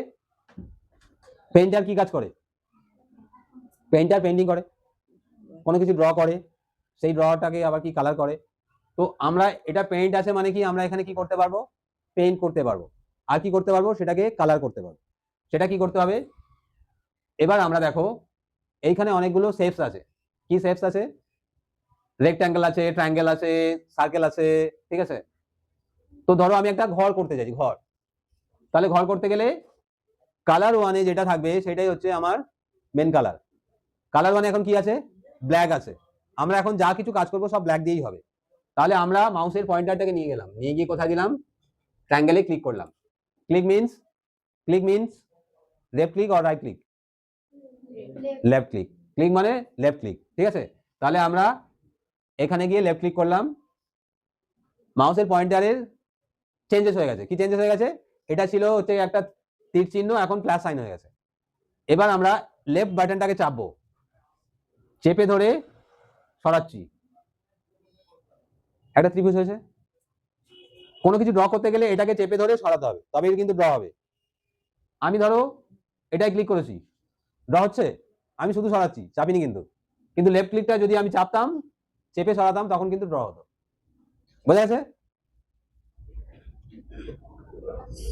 পেন্টার কি কাজ করে, পেন্টার পেন্টিং করে, কোনো কিছু ড্র করে, সেই ড্রটাকে আবার কি কালার করে। তো আমরা এটা পেইন্ট আছে মানে কি আমরা এখানে কি করতে পারবো, পেইন্ট করতে পারবো, আর কি করতে পারবো সেটাকে কালার করতে পারবো। সেটা কি করতে হবে, এবার আমরা দেখো এইখানে অনেকগুলো শেপস আছে, কি শেপস আছে, রেক্ট্যাঙ্গেল আছে, ট্রায়াঙ্গেল আছে, সার্কেল আছে, ঠিক আছে। তো ধরো আমি একটা ঘর করতে চাইছি, ঘর, তাহলে ঘর করতে গেলে কালার ওয়ানে যেটা থাকবে সেটাই হচ্ছে আমার মেন কালার। কালার ওয়ানে এখন কি আছে, ব্ল্যাক আছে। আমরা এখন যা কিছু কাজ করবো সব ব্ল্যাক দিয়েই হবে। তাহলে আমরা মাউসের পয়েন্টারটাকে নিয়ে গেলাম, নিয়ে গিয়ে কোথায় দিলাম, ট্রায়াঙ্গেলে ক্লিক করলাম। Click means left click or right click, left click, click মানে লেফট ক্লিক, ঠিক আছে। তাহলে আমরা এখানে গিয়ে লেফট ক্লিক করলাম, মাউসের পয়েন্টারের চেঞ্জেস হয়ে গেছে। কি চেঞ্জেস হয়ে গেছে, এটা ছিল হচ্ছে একটা তীর চিহ্ন, এখন প্লাস সাইন হয়ে গেছে। এবার আমরা লেফট বাটনটাকে চাপবো, চেপে ধরে সরাচ্ছি, একটা ত্রিভুজ হয়েছে। কোনো কিছু ড্র করতে গেলে এটাকে চেপে ধরে সরাতে হবে, তবেই কিন্তু ড্র হবে। আমি ধরো এটাই ক্লিক করেছি, ড্র হচ্ছে, আমি শুধু সরাচ্ছি, চাপিনি কিন্তু। কিন্তু লেফট ক্লিকটা যদি আমি চাপতাম, চেপে সরাতাম, তখন কিন্তু ড্র হতো। বোঝা গেছে?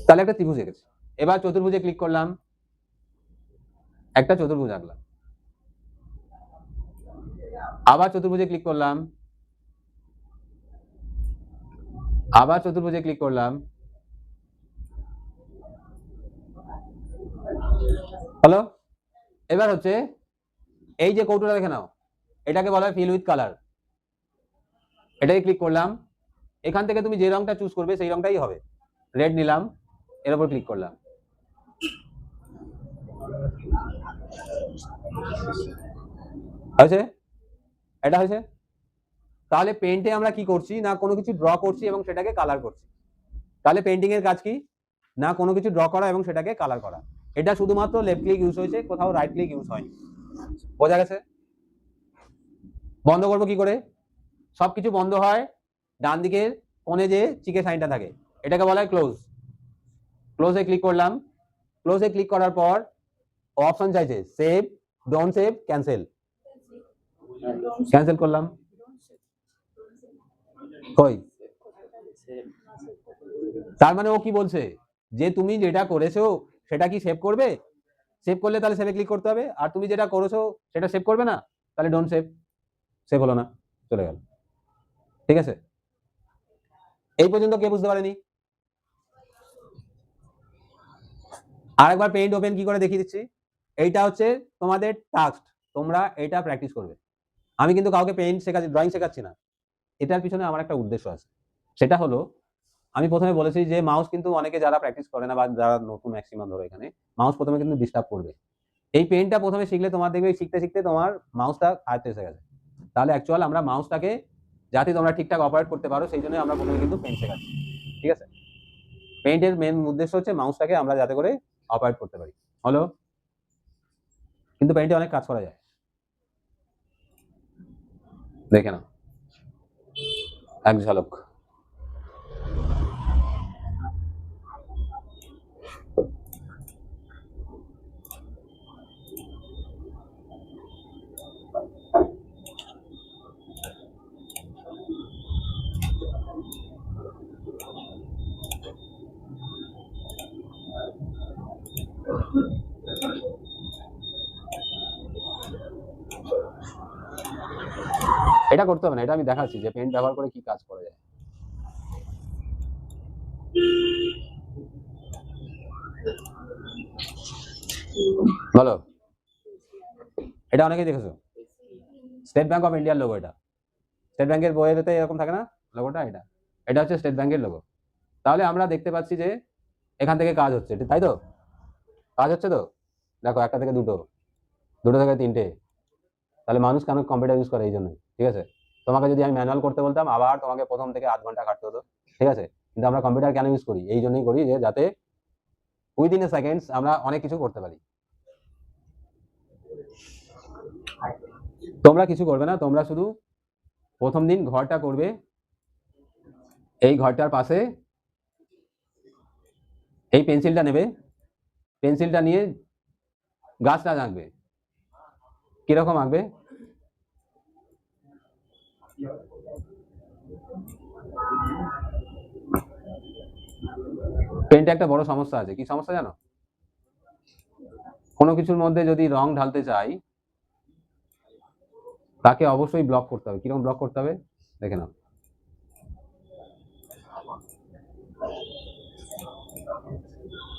তাহলে একটা ত্রিভুজ এঁকেছি। এবার চতুর্ভুজে ক্লিক করলাম, একটা চতুর্ভুজ আঁকলাম। আবার চতুর্ভুজে ক্লিক করলাম, আবার চতুর্ভুজে ক্লিক করলাম, হলো। এবার হচ্ছে এই যে কৌটোটা দেখে নাও, এটাকে বলা হয় ফিল উইথ কালার। এটাকে ক্লিক করলাম, এখান থেকে তুমি যে রংটা চুজ করবে সেই রংটাই হবে। রেড নিলাম, এর উপর ক্লিক করলাম, হয়েছে, এটা হয়েছে। তাহলে পেইন্টে আমরা কি করছি না, কোনো কিছু ড্র করছি এবং সেটাকে কালার করছি। তাহলে পেইন্টিং এর কাজ কি না, কোনো কিছু ড্র করা এবং সেটাকে কালার করা। এটা শুধুমাত্র লেফট ক্লিক ইউজ হয়েছে, কোথাও রাইট ক্লিক ইউজ হয়নি। বোঝা গেছে? বন্ধ করবো কি করে, সবকিছু বন্ধ হয় ডান দিকের কোণে যে চিকে সাইনটা থাকে, এটাকে বলা হয় ক্লোজ। ক্লোজে ক্লিক করলাম, ক্লোজে ক্লিক করার পর অপশন চাইছে save, don't save, cancel. Cancel করলাম, কই, তার মানে ও কি বলছে যে তুমি যেটা করেছো সেটা কি সেভ করবে, সেভ করলে তাহলে সেভে ক্লিক করতে হবে, আর তুমি যেটা করেছো সেটা সেভ করবে না, তাহলে ডোন্ট সেভ, সেভ হলো না, চলে গেল। ঠিক আছে, এই পর্যন্ত কে বুঝতে পারেনি? আরেকবার পেইন্ট ওপেন কি করে দেখিয়ে দিচ্ছি। এইটা হচ্ছে তোমাদের টাস্ক, তোমরা এটা প্র্যাকটিস করবে। আমি কিন্তু কাউকে পেইন্ট শেখাচ্ছি, ড্রয়িং শেখাচ্ছি না। এটার পিছনে আমার একটা উদ্দেশ্য আছে, সেটা হলো আমি প্রথমে বলেছি যে মাউস কিন্তু অনেকে যারা প্র্যাকটিস করে না বা যারা নতুন ম্যাক্সিমাম ধরো এখানে, মাউস প্রথমে কিন্তু ডিস্টার্ব করবে। এই পেইন্টটা প্রথমে শিখলে তোমার দেখবে শিখতে শিখতে তোমার মাউসটা আয়ত্তে এসে গেছে। তাহলে অ্যাকচুয়াল আমরা মাউসটাকে যাতে তোমরা ঠিকঠাক অপারেট করতে পারো সেই জন্য আমরা প্রথমে কিন্তু পেইন্ট শেখাচ্ছি। ঠিক আছে, পেইন্টের মেন উদ্দেশ্য হচ্ছে মাউসটাকে আমরা যাতে করে অপারেট করতে পারি। হলো, কিন্তু পেইন্টে অনেক কাজ করা যায়, দেখে নাও এক ঝলক। এটা করতে হবে না, এটা আমি দেখাচ্ছি যে পেইন্ট ব্যবহার করে কি কাজ করা যায়। বলো, এটা অনেকেই দেখেছো, স্টেট ব্যাংক অফ ইন্ডিয়ার লোগো। এটা স্টেট ব্যাংকের বইয়েতে এরকম থাকে না লোগোটা, এটা এটা হচ্ছে স্টেট ব্যাংকের লোগো। তাহলে আমরা দেখতে পাচ্ছি যে এখান থেকে কাজ হচ্ছে, তাই তো, কাজ হচ্ছে তো। দেখো একটা থেকে দুটো, দুটো থেকে তিনটে। তাহলে মানুষ কেন কম্পিউটার ইউজ করে, এই জন্যই। ঠিক আছে, তোমাকে যদি আমি ম্যানুয়াল করতে বলতাম আবার তোমাকে প্রথম থেকে 8 ঘন্টা খাটতে হতো। ঠিক আছে, কিন্তু আমরা কম্পিউটার কেন ইউজ করি, এই জন্যই করি যে যাতে উইদিন এ সেকেন্ডস আমরা অনেক কিছু করতে পারি। তোমরা কিছু করবে না, তোমরা শুধু প্রথম দিন ঘরটা করবে, এই ঘরটার পাশে এই পেন্সিলটা নেবে, পেন্সিলটা নিয়ে গাছটা আঁকবে। কিরকম আঁকবে? পেন্টে একটা বড় সমস্যা আছে, কি সমস্যা জানো? কোনো কিছুর মধ্যে যদি রং ঢালতে চাই তাকে অবশ্যই ব্লক করতে হবে। কিরকম ব্লক করতে হবে দেখে নাও।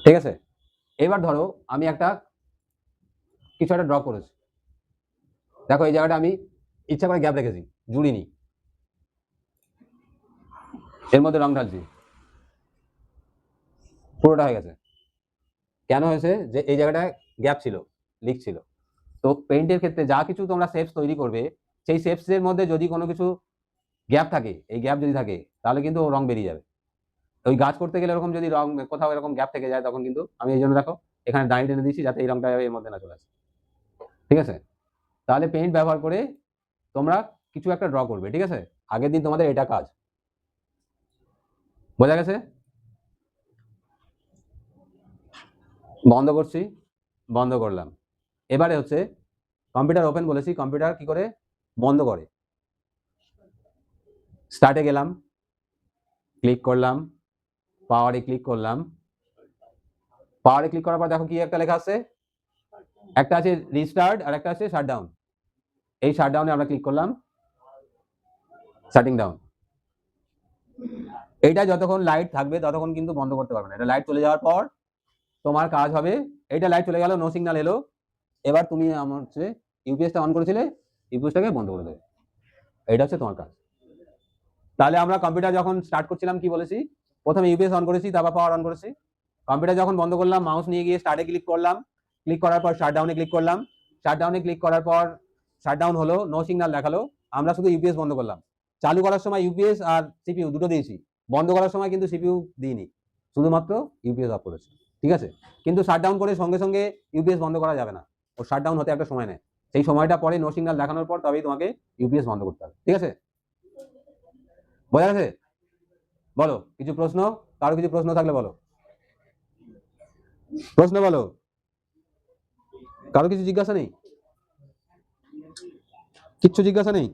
ঠিক আছে, এবার ধরো আমি একটা কিছু একটা ড্র করেছি, দেখো এই জায়গাটা আমি ইচ্ছা করে গ্যাপ রেখেছি, জুড়িনি, এর মধ্যে রং ঢালছি, পুরোটা হয়ে গেছে। কেন হয়েছে? যে এই জায়গাটায় গ্যাপ ছিল, লিক ছিল। তো পেইন্টের ক্ষেত্রে যা কিছু তোমরা শেপস তৈরি করবে, সেই শেপসের মধ্যে যদি কোনো কিছু গ্যাপ থাকে, এই গ্যাপ যদি থাকে তাহলে কিন্তু রং বেরিয়ে যাবে। ওই গাছ করতে গেলে এরকম যদি রং কোথাও এরকম গ্যাপ থেকে যায় তখন কিন্তু আমি এই জন্য দেখো এখানে ডাই টেনে দিচ্ছি যাতে এই রংটা এর মধ্যে না চলে আসে। ঠিক আছে, তাহলে পেইন্ট ব্যবহার করে তোমরা কিছু একটা ড্র করবে। ঠিক আছে, আগের দিন তোমাদের এটা কাজ, বোঝা গেছে? বন্ধ করছি, বন্ধ করলাম। এবারে হচ্ছে কম্পিউটার ওপেন বলেছি, কম্পিউটার কি করে বন্ধ করে। স্টার্টে গেলাম, ক্লিক করলাম, পাওয়ারে ক্লিক করলাম, পাওয়ারে ক্লিক করার পর দেখো কি একটা লেখা আছে, একটা আছে রিস্টার্ট আর একটা আছে শাটডাউন। এই শাটডাউনে আমরা ক্লিক করলাম, শাটিং ডাউন। এইটা যতক্ষণ লাইট থাকবে ততক্ষণ কিন্তু বন্ধ করতে পারবে না। এটা লাইট চলে যাওয়ার পর তোমার কাজ হবে, এইটা লাইট চলে গেল, নো সিগন্যাল এলো, এবার তুমি আমার হচ্ছে ইউপিএসটা অন করেছিলে, ইউপিএসটাকে বন্ধ করে দেবে। এটা হচ্ছে তোমার কাজ। তাহলে আমরা কম্পিউটার যখন স্টার্ট করছিলাম কি বলেছি, প্রথমে ইউপিএস অন করেছি, তারপর পাওয়ার অন করেছি। কম্পিউটার যখন বন্ধ করলাম মাউস নিয়ে গিয়ে স্টার্টে ক্লিক করলাম, ক্লিক করার পর শাটডাউনে ক্লিক করলাম, শাটডাউনে ক্লিক করার পর শাটডাউন হলো, নো সিগন্যাল দেখালো, আমরা শুধু ইউপিএস বন্ধ করলাম। চালু করার সময় ইউপিএস আর সিপিইউ দুটো দিয়েছি, বন্ধ করার সময় কিন্তু সিপিইউ দিইনি, শুধুমাত্র ইউপিএস অফ করেছি। ঠিক আছে, কিন্তু শাটডাউন করে সঙ্গে সঙ্গে ইউপিএস বন্ধ করা যাবে না, ও শাটডাউন হতে একটা সময় নেয়, সেই সময়টা পরে নো সিগন্যাল দেখানোর পর তবেই তোমাকে ইউপিএস বন্ধ করতে হবে। ঠিক আছে, বোঝা গেছে? বলো কিছু প্রশ্ন, কারো কিছু প্রশ্ন থাকলে বলো, প্রশ্ন বলো, কারো কিছু জিজ্ঞাসা নেই? কিচ্ছু জিজ্ঞাসা নেই?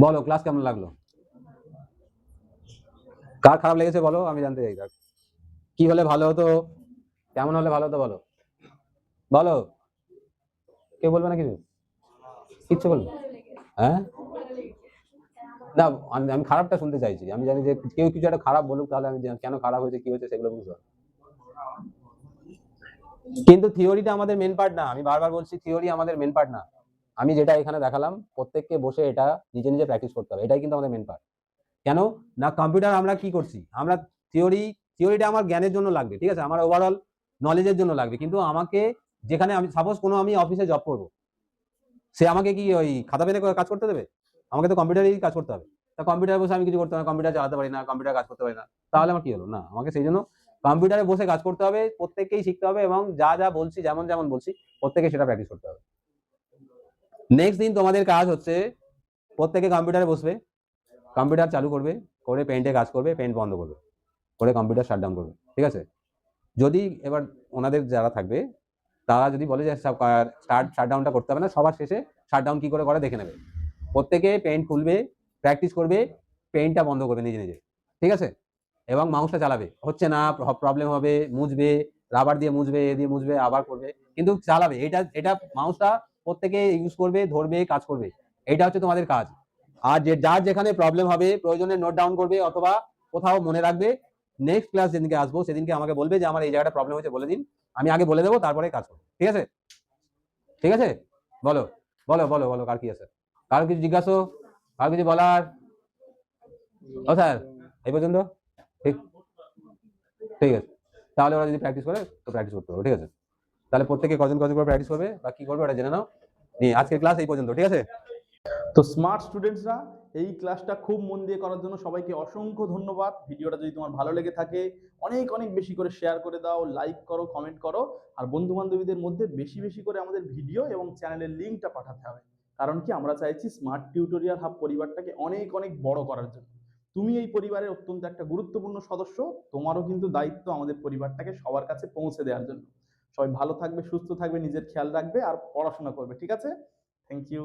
বলো ক্লাস কেমন লাগলো, কার খারাপ লেগেছে বলো, আমি জানতে চাই কার কি হলে ভালো হতো, কেমন হলে ভালো হতো বলো, বলো। কেউ বলবে না কিছু? কিচ্ছু বলবে? হ্যাঁ, না আমি খারাপটা শুনতে চাইছি, আমি জানি যে কেউ কিছু একটা খারাপ বলুক, তাহলে আমি কেন খারাপ হয়েছে কি হয়েছে সেগুলো বুঝতে পারবো। কিন্তু থিওরিটা আমাদের মেন পার্ট না, আমি বারবার বলছি থিওরি আমাদের মেন পার্ট না। আমি যেটা এখানে দেখালাম প্রত্যেককে বসে এটা নিজে নিজে প্র্যাকটিস করতে হবে, এটাই কিন্তু আমাদের মেন পার্ট। কেন না, কম্পিউটার আমরা কি করছি, আমরা থিওরিটা আমার জ্ঞানের জন্য লাগবে, ঠিক আছে, আমার ওভারঅল নলেজের জন্য লাগবে, কিন্তু আমাকে যেখানে আমি সাপোজ কোনো আমি অফিসে জব করব, সে আমাকে কি ওই খাতা পেনে কাজ করতে দেবে? আমাকে তো কম্পিউটারেই কাজ করতে হবে। তা কম্পিউটারে বসে আমি কিছু করতে পারি না, কম্পিউটার চালাতে পারি না, কম্পিউটার কাজ করতে পারি না, তাহলে আমার কি হলো? না, আমাকে সেই জন্য কম্পিউটারে বসে কাজ করতে হবে, প্রত্যেককেই শিখতে হবে, এবং যা যা বলছি যেমন যেমন বলছি প্রত্যেকে সেটা প্র্যাকটিস করতে হবে। নেক্সট দিন তোমাদের কাজ হচ্ছে প্রত্যেকে কম্পিউটারে বসবে, কম্পিউটার চালু করবে, করে পেইন্টে কাজ করবে, পেইন্ট বন্ধ করবে, করে কম্পিউটার শাটডাউন করবে। ঠিক আছে, যদি এবার ওনাদের যারা থাকবে তারা যদি বলে যে শাটডাউনটা করতে হবে না, সবার শেষে শাটডাউন কি করে করে দেখে নেবে, প্রত্যেকে পেইন্ট খুলবে, প্র্যাকটিস করবে, পেইন্টটা বন্ধ করবে নিজে নিজে। ঠিক আছে, এবং মাউসটা চালাবে, হচ্ছে না প্রবলেম হবে, মুছবে, রাবার দিয়ে মুছবে, এ দিয়ে মুছবে, আবার করবে, কিন্তু চালাবে। এটা এটা মাউসটা প্রত্যেকে ইউজ করবে, ধরবে, কাজ করবে, এটা হচ্ছে তোমাদের কাজ। আর যার যেখানে প্রবলেম হবে প্রয়োজনে নোট ডাউন করবে অথবা কোথাও মনে রাখবে, নেক্সট ক্লাস যেদিনকে আসবো সেদিনকে আমাকে বলবে যে আমার এই জায়গাটা প্রবলেম হয়েছে বলে দিন, আমি আগে বলে দেবো, তারপরে কাজ করবো। ঠিক আছে, ঠিক আছে, বলো বলো বলো বলো, কার কি আছে, কারো কিছু জিজ্ঞাসা, কারো কিছু বলার? ও স্যার, এই পর্যন্ত? ঠিক, ঠিক আছে, তাহলে ওরা যদি প্র্যাকটিস করে তো প্র্যাকটিস করতে হবে। ঠিক আছে, তাহলে প্রত্যেকে কজন কজন করে প্র্যাকটিস করবে বা কি করবে ওটা জেনে নাও। আজকের ক্লাস এই পর্যন্ত। ঠিক আছে, তো স্মার্ট স্টুডেন্টসরা এই ক্লাসটা খুব মন দিয়ে করার জন্য সবাইকে অসংখ্য ধন্যবাদ। ভিডিওটা যদি তোমার ভালো লেগে থাকে অনেক অনেক বেশি করে শেয়ার করে দাও, লাইক করো, কমেন্ট করো, আর বন্ধু বান্ধবীদের মধ্যে বেশি বেশি করে আমাদের ভিডিও এবং চ্যানেলের লিঙ্কটা পাঠাতে হবে। কারণ কি, আমরা চাইছি স্মার্ট টিউটোরিয়াল হাব পরিবারটাকে অনেক অনেক বড় করার জন্য। তুমি এই পরিবারের অত্যন্ত একটা গুরুত্বপূর্ণ সদস্য, তোমারও কিন্তু দায়িত্ব আমাদের পরিবারটাকে সবার কাছে পৌঁছে দেওয়ার জন্য। সবাই ভালো থাকবে, সুস্থ থাকবে, নিজের খেয়াল রাখবে আর পড়াশোনা করবে, ঠিক আছে? Thank you.